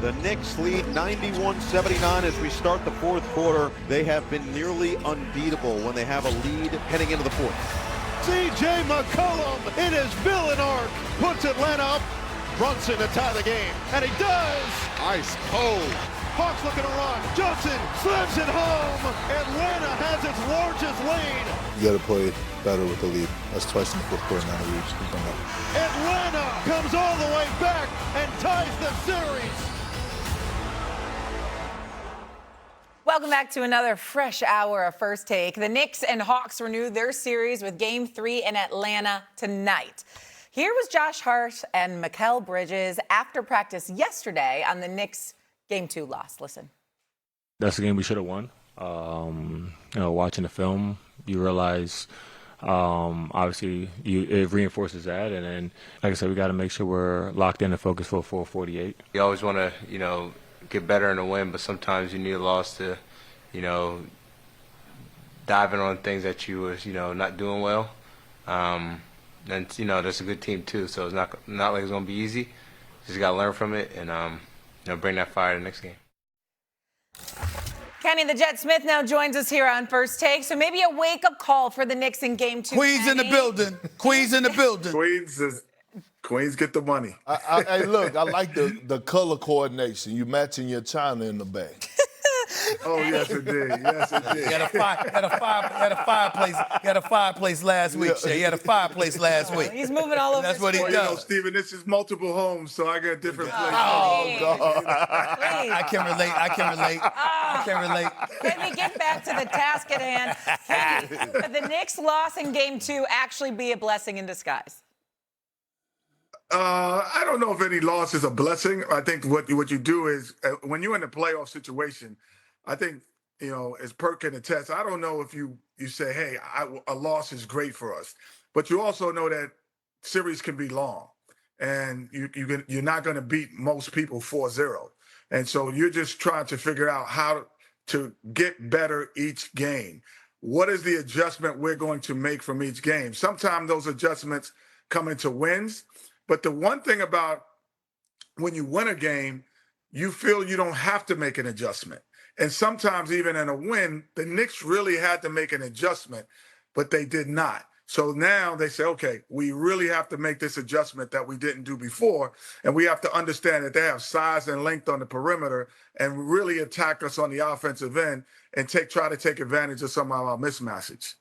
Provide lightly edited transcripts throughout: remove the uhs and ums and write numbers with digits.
The Knicks lead 91-79 as we start the fourth quarter. They have been nearly unbeatable when they have a lead heading into the fourth. C.J. McCollum in his villain arc puts Atlanta up. Brunson to tie the game, and he does! Ice cold. Hawks looking to run. Johnson slams it home. Atlanta has its largest lead. You got to play better with the lead. That's twice in the fourth quarter now. Atlanta comes all the way back and ties the series. Welcome back to another fresh hour of First Take. The Knicks and Hawks renew their series with Game 3 in Atlanta tonight. Here was Josh Hart and Mikal Bridges after practice yesterday on the Knicks' Game 2 loss. Listen. That's the game we should have won. Watching the film, you realize, obviously, it reinforces that. And then, like I said, we got to make sure we're locked in and focused for 448. You always want to, get better in a win, but sometimes you need a loss to, dive in on things that you was, not doing well. And, that's a good team, too. So it's not like it's going to be easy. Just got to learn from it and, bring that fire to the next game. Kenny the Jet Smith now joins us here on First Take. So maybe a wake-up call for the Knicks in Game 2. Queens in the building. Queens in the building. Queens get the money. Hey, look, I like the color coordination. You matching your china in the bag. Oh, yes, it did. Yes, it did. He had a fireplace last week, Shay. He had a fireplace last week. He's moving all over. That's what he does. Stephen, this is multiple homes, so I got different places. Oh, God. I can relate. Can we get back to the task at hand? Could the Knicks' loss in Game 2 actually be a blessing in disguise? I don't know if any loss is a blessing. I think what you do is when you're in a playoff situation, I think, as Perk can attest, I don't know if you say, hey, a loss is great for us. But you also know that series can be long. And you're not going to beat most people 4-0. And so you're just trying to figure out how to get better each game. What is the adjustment we're going to make from each game? Sometimes those adjustments come into wins. But the one thing about when you win a game, you feel you don't have to make an adjustment. And sometimes even in a win, the Knicks really had to make an adjustment, but they did not. So now they say, okay, we really have to make this adjustment that we didn't do before. And we have to understand that they have size and length on the perimeter and really attack us on the offensive end and try to take advantage of some of our mismatches.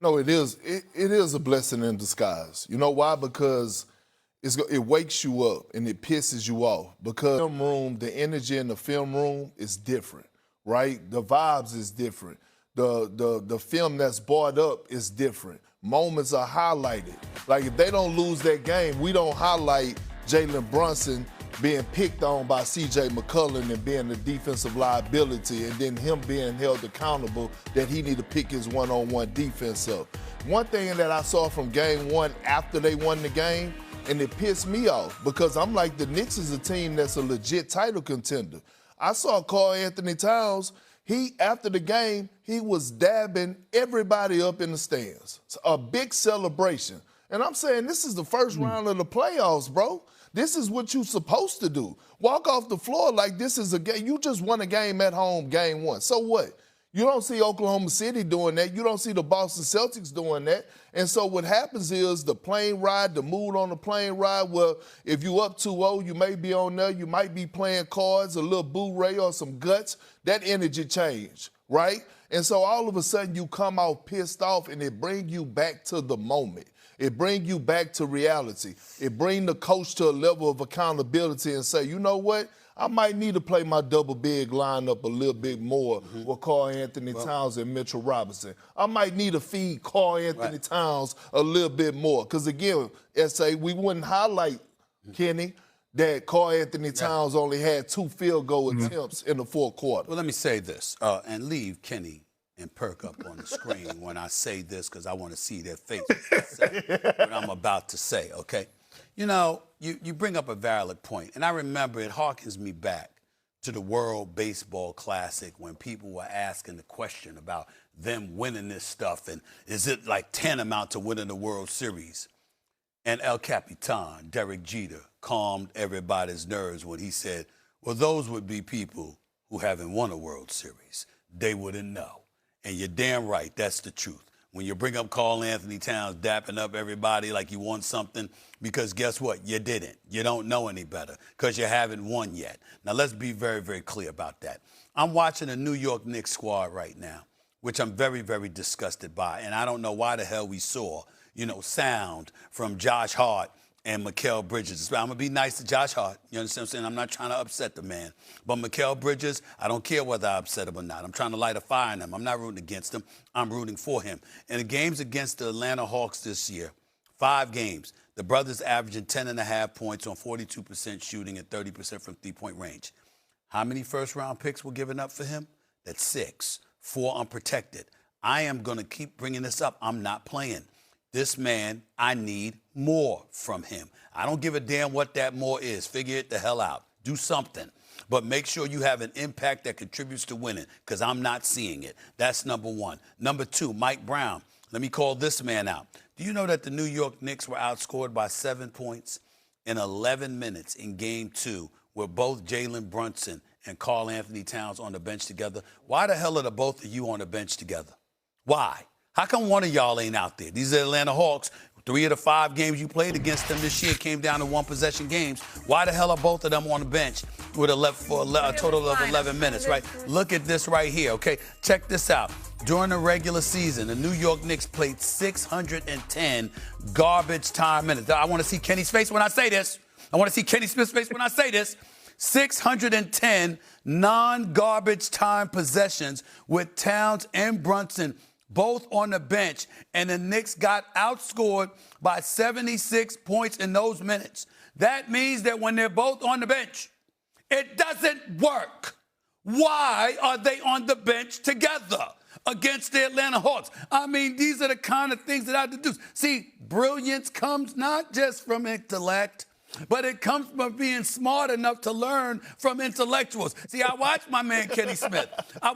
No, it is. It is a blessing in disguise. You know why? Because it wakes you up and it pisses you off. Because the energy in the film room is different, right? The vibes is different. The film that's brought up is different. Moments are highlighted. Like, if they don't lose that game, we don't highlight Jalen Brunson being picked on by C.J. McCollum and being the defensive liability, and then him being held accountable that he need to pick his one-on-one defense up. One thing that I saw from Game 1 after they won the game, and it pissed me off, because I'm like, the Knicks is a team that's a legit title contender. I saw Karl Anthony Towns. After the game, he was dabbing everybody up in the stands. It's a big celebration. And I'm saying, this is the first round of the playoffs, bro. This is what you're supposed to do. Walk off the floor like this is a game. You just won a game at home, Game 1. So what? You don't see Oklahoma City doing that. You don't see the Boston Celtics doing that. And so what happens is the plane ride, the mood on the plane ride, well, if you up 2-0, you may be on there. You might be playing cards, a little Blu-ray or some guts. That energy change, right? And so all of a sudden you come out pissed off, and it bring you back to the moment. It bring you back to reality. It bring the coach to a level of accountability and say, you know what? I might need to play my double big lineup a little bit more with Karl Anthony Towns and Mitchell Robinson. I might need to feed Karl Anthony Towns a little bit more. Because, again, S.A., we wouldn't highlight, Kenny, that Karl Anthony Towns only had 2 field goal attempts in the fourth quarter. Well, let me say this, and leave Kenny and Perk up on the screen when I say this, because I want to see their face what I'm about to say, okay? You know, you bring up a valid point, and I remember it harkens me back to the World Baseball Classic when people were asking the question about them winning this stuff, and is it like tantamount to winning the World Series? And El Capitan, Derek Jeter, calmed everybody's nerves when he said, Well, those would be people who haven't won a World Series. They wouldn't know. And you're damn right, that's the truth. When you bring up Karl Anthony Towns dapping up everybody like you won something, because guess what? You didn't. You don't know any better because you haven't won yet. Now, let's be very, very clear about that. I'm watching a New York Knicks squad right now, which I'm very, very disgusted by. And I don't know why the hell we saw, sound from Josh Hart and Mikal Bridges. I'm going to be nice to Josh Hart. You understand what I'm saying? I'm not trying to upset the man. But Mikal Bridges, I don't care whether I upset him or not. I'm trying to light a fire in him. I'm not rooting against him. I'm rooting for him. In the games against the Atlanta Hawks this year, 5 games, the brothers averaging 10.5 points on 42% shooting and 30% from three-point range. How many first-round picks were given up for him? That's 6. 4 unprotected. I am going to keep bringing this up. I'm not playing. This man, I need more from him. I don't give a damn what that more is. Figure it the hell out. Do something. But make sure you have an impact that contributes to winning, because I'm not seeing it. That's number 1. Number 2, Mike Brown. Let me call this man out. Do you know that the New York Knicks were outscored by 7 points in 11 minutes in Game 2 with both Jalen Brunson and Karl Anthony Towns on the bench together? Why the hell are the both of you on the bench together? Why? How come one of y'all ain't out there? These are Atlanta Hawks. 3 of the 5 games you played against them this year came down to one-possession games. Why the hell are both of them on the bench with a total of 11 minutes, right? Look at this right here, okay? Check this out. During the regular season, the New York Knicks played 610 garbage time minutes. I want to see Kenny's face when I say this. I want to see Kenny Smith's face when I say this. 610 non-garbage time possessions with Towns and Brunson both on the bench, and the Knicks got outscored by 76 points in those minutes. That means that when they're both on the bench, it doesn't work. Why are they on the bench together against the Atlanta Hawks? I mean, these are the kind of things that I deduce. See, brilliance comes not just from intellect, but it comes from being smart enough to learn from intellectuals. See, I watch my man Kenny Smith. I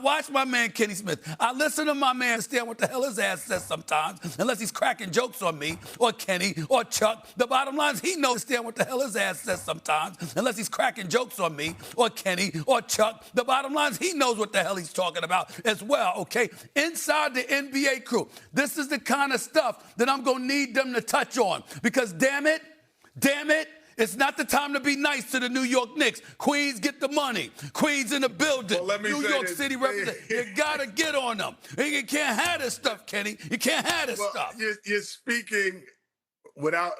listen to my man understand what the hell his ass says sometimes, unless he's cracking jokes on me or Kenny or Chuck. The bottom line is he knows understand what the hell his ass says sometimes, unless he's cracking jokes on me or Kenny or Chuck. The bottom line is he knows what the hell he's talking about as well, okay? Inside the NBA crew, this is the kind of stuff that I'm going to need them to touch on, because damn it, it's not the time to be nice to the New York Knicks. Queens, get the money. Queens in the building. Well, let me New say York this. City represent. You got to get on them. You can't have this stuff, Kenny. You can't have this stuff. You're speaking without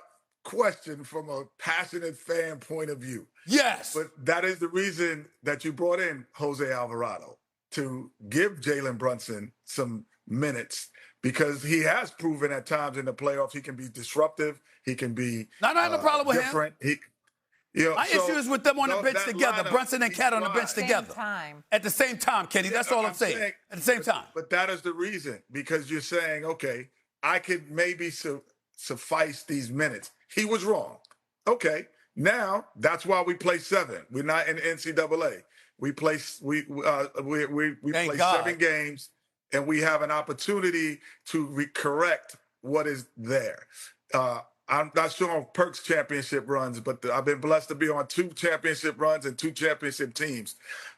question from a passionate fan point of view. Yes. But that is the reason that you brought in Jose Alvarado, to give Jalen Brunson some minutes, because he has proven at times in the playoffs he can be disruptive. He can be not a problem with different. him. My issue is with them on the bench together. Brunson and Cat on the bench together. At the same time, Kenny. That's all I'm saying. At the same time. But that is the reason, because you're saying, okay, I could maybe suffice these minutes. He was wrong. Okay, now that's why we play 7. We're not in the NCAA. We play 7 games, and we have an opportunity to correct what is there. I'm not sure on Perk's championship runs, but I've been blessed to be on 2 championship runs and 2 championship teams.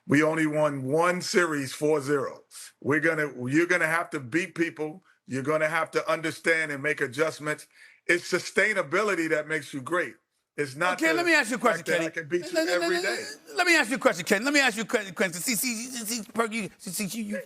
We only won 1 series 4-0. You're gonna have to beat people. You're gonna have to understand and make adjustments. It's sustainability that makes you great. It's not. Okay, let me ask you a question, Kenny. I can beat you every day. Let me ask you a question, Kenny. See, Perk, you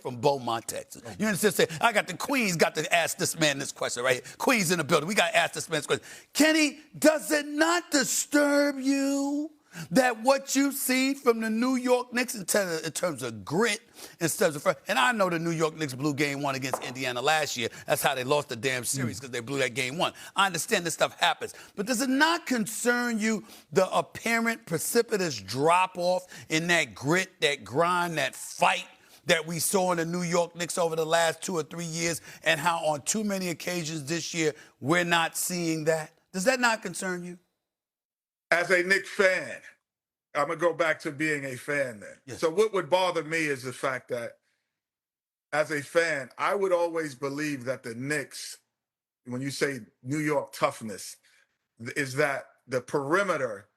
from Beaumont, Texas. You understand? I got the Queens got to ask this man this question right here. Queens in the building. We got to ask this man this question. Kenny, does it not disturb you that what you've seen from the New York Knicks in terms of grit, and I know the New York Knicks blew game 1 against Indiana last year. That's how they lost the damn series, because they blew that game 1. I understand this stuff happens. But does it not concern you, the apparent precipitous drop-off in that grit, that grind, that fight that we saw in the New York Knicks over the last 2 or 3 years, and how on too many occasions this year we're not seeing that? Does that not concern you? As a Knicks fan, I'm going to go back to being a fan then. Yes. So what would bother me is the fact that as a fan, I would always believe that the Knicks, when you say New York toughness, is that the perimeter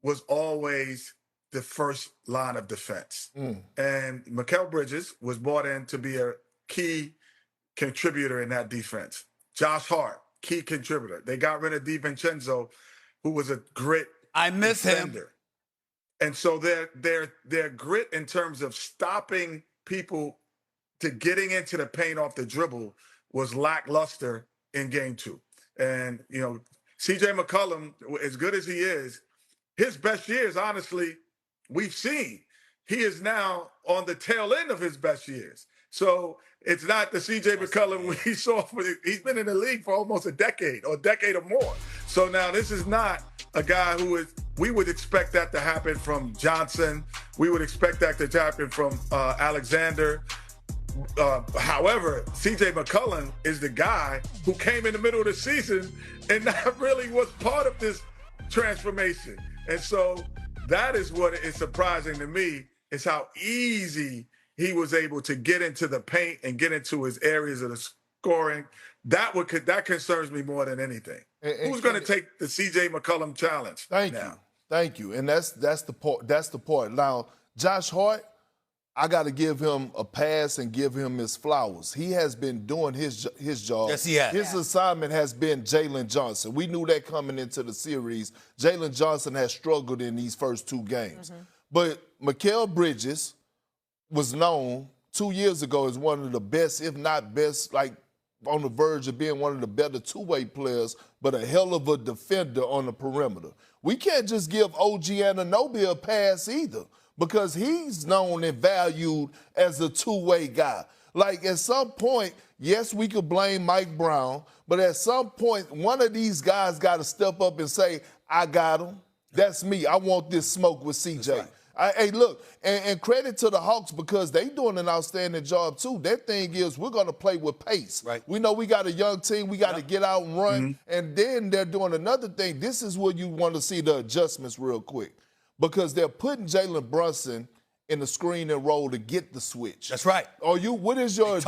was always the first line of defense. And Mikal Bridges was brought in to be a key contributor in that defense. Josh Hart, key contributor. They got rid of DiVincenzo, who was a grit I miss defender. him. And so their grit in terms of stopping people to getting into the paint off the dribble was lackluster in game 2. And, you know, CJ McCollum, as good as he is, his best years, honestly, we've seen. He is now on the tail end of his best years. So it's not the CJ McCollum we saw. He's been in the league for almost a decade or more. So now this is not a guy we would expect that to happen from Johnson. We would expect that to happen from Alexander. However, CJ McCollum is the guy who came in the middle of the season and not really was part of this transformation. And so that is what is surprising to me, is how easy he was able to get into the paint and get into his areas of the scoring. That concerns me more than anything. Who's going to take the CJ McCollum challenge? Thank you. And that's the part. That's the part. Now, Josh Hart, I got to give him a pass and give him his flowers. He has been doing his job. Yes, he has. His assignment has been Jalen Johnson. We knew that coming into the series. Jalen Johnson has struggled in these first 2 games. But Mikal Bridges was known 2 years ago as one of the best, if not best, like on the verge of being one of the better two-way players, but a hell of a defender on the perimeter. We can't just give OG Anunoby a pass either, because he's known and valued as a two-way guy. Like, at some point, yes, we could blame Mike Brown, but at some point, one of these guys got to step up and say, I got him. That's me. I want this smoke with CJ. Hey, look, and credit to the Hawks, because they doing an outstanding job, too. Their thing is, we're going to play with pace. Right. We know we got a young team. We got to get out and run. And then they're doing another thing. This is where you want to see the adjustments real quick, because they're putting Jalen Brunson in the screen and roll to get the switch. That's right. What is your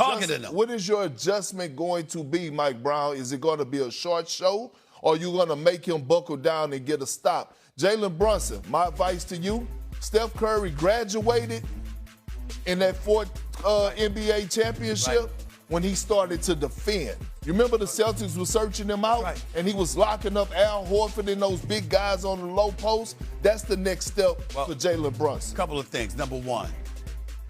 adjustment going to be, Mike Brown? Is it going to be a short show, or are you going to make him buckle down and get a stop? Jalen Brunson, my advice to you, Steph Curry graduated in that 4th NBA championship when he started to defend. You remember the Celtics were searching him out, and he was locking up Al Horford and those big guys on the low post? That's the next step for Jalen Brunson. A couple of things. Number one,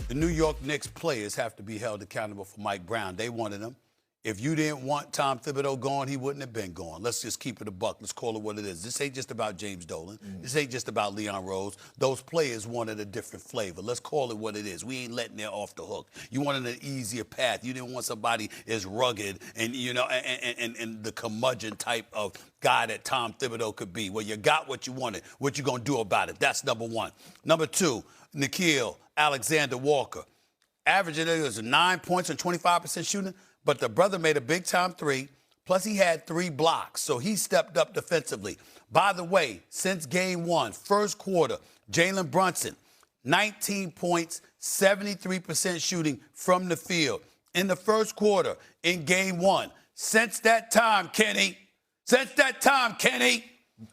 the New York Knicks players have to be held accountable for Mike Brown. They wanted him. If you didn't want Tom Thibodeau gone, he wouldn't have been gone. Let's just keep it a buck. Let's call it what it is. This ain't just about James Dolan. This ain't just about Leon Rose. Those players wanted a different flavor. Let's call it what it is. We ain't letting it off the hook. You wanted an easier path. You didn't want somebody as rugged and, you know, and the curmudgeon type of guy that Tom Thibodeau could be. Well, you got what you wanted. What you going to do about it? That's number one. Number two, Nickeil Alexander-Walker. Averaging it was 9 points and 25% shooting. But the brother made a big-time 3, plus he had 3 blocks, so he stepped up defensively. By the way, since game 1, first quarter, Jalen Brunson, 19 points, 73% shooting from the field. In the first quarter, in game 1, since that time, Kenny,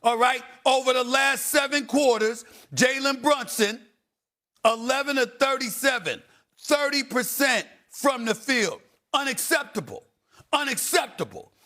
all right, over the last 7 quarters, Jalen Brunson, 11 of 37, 30% from the field. Unacceptable.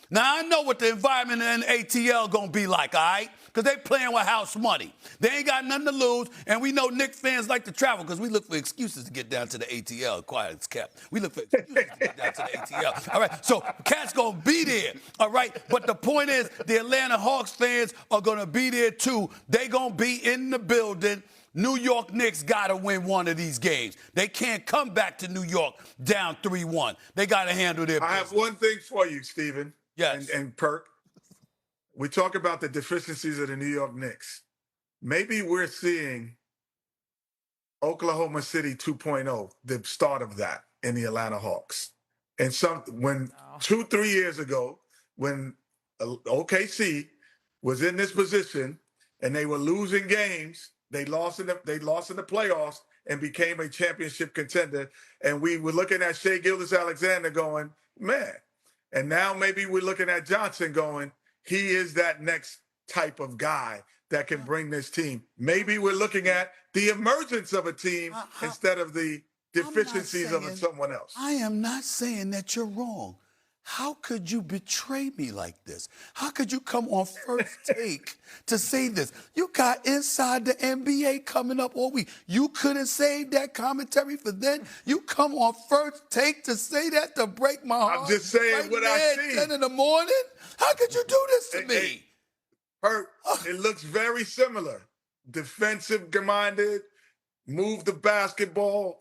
Now, I know what the environment in ATL going to be like, all right? Because they playing with house money. They ain't got nothing to lose, and we know Knicks fans like to travel because we look for excuses to get down to the ATL. Quiet as kept. We look for excuses to get down to the ATL. All right, so Cat's going to be there, all right? But the point is, the Atlanta Hawks fans are going to be there, too. They going to be in the building. New York Knicks got to win one of these games. They can't come back to New York down 3-1. They got to handle their business. I have one thing for you, Stephen. Yes. And Perk. We talk about the deficiencies of the New York Knicks. Maybe we're seeing Oklahoma City 2.0, the start of that in the Atlanta Hawks. And 2-3 years ago, when OKC was in this position and they were losing games, they lost in the playoffs and became a championship contender. And we were looking at Shai Gilgeous-Alexander going, man. And now maybe we're looking at Johnson going, he is that next type of guy that can bring this team. Maybe we're looking at the emergence of a team instead of the deficiencies of someone else. I am not saying that you're wrong. How could you betray me like this? How could you come on First Take to say this? You got Inside the NBA coming up all week. You couldn't save that commentary for then. You come on First Take to say that, to break my heart. I'm just saying right what there I at see. 10 in the morning? How could you do this to me? Hurt. It looks very similar. Defensive-minded, move the basketball.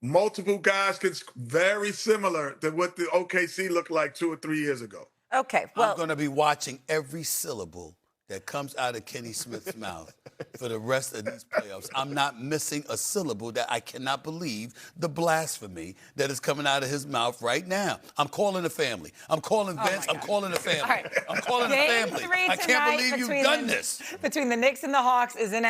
Multiple guys can very similar to what the OKC looked like 2 or 3 years ago. Okay, well, I'm going to be watching every syllable that comes out of Kenny Smith's mouth for the rest of these playoffs. I'm not missing a syllable. That I cannot believe the blasphemy that is coming out of his mouth right now. I'm calling the family. I'm calling Vince. I'm calling the family. All right. I'm calling the Game family. 3 I can't tonight believe you've between done the- this. Between the Knicks and the Hawks is in Atlanta.